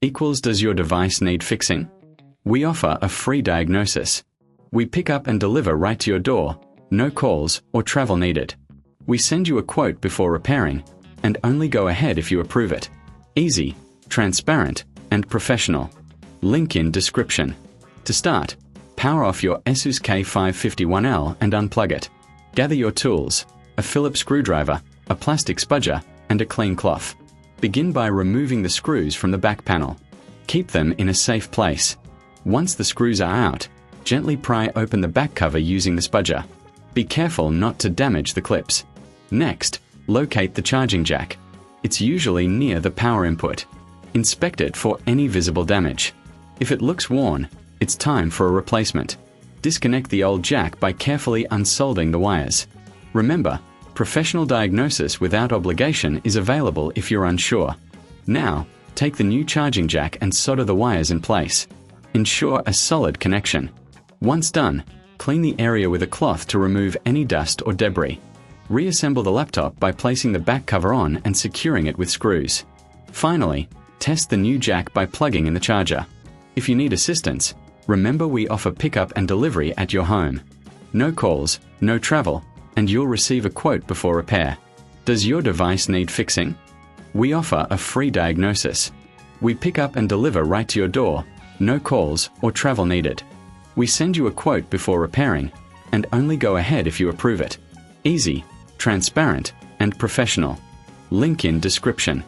equals does your device need fixing? We offer a free diagnosis. We pick up and deliver right to your door, no calls or travel needed. We send you a quote before repairing, and only go ahead if you approve it. Easy, transparent, and professional. Link in description. To start, power off your Asus K551L and unplug it. Gather your tools, a Phillips screwdriver, a plastic spudger, and a clean cloth. Begin by removing the screws from the back panel. Keep them in a safe place. Once the screws are out, gently pry open the back cover using the spudger. Be careful not to damage the clips. Next, locate the charging jack. It's usually near the power input. Inspect it for any visible damage. If it looks worn, it's time for a replacement. Disconnect the old jack by carefully unsoldering the wires. Remember, professional diagnosis without obligation is available if you're unsure. Now, take the new charging jack and solder the wires in place. Ensure a solid connection. Once done, clean the area with a cloth to remove any dust or debris. Reassemble the laptop by placing the back cover on and securing it with screws. Finally, test the new jack by plugging in the charger. If you need assistance, remember we offer pickup and delivery at your home. No calls, no travel, and you'll receive a quote before repair. Does your device need fixing? We offer a free diagnosis. We pick up and deliver right to your door, no calls or travel needed. We send you a quote before repairing, and only go ahead if you approve it. Easy, transparent, and professional. Link in description.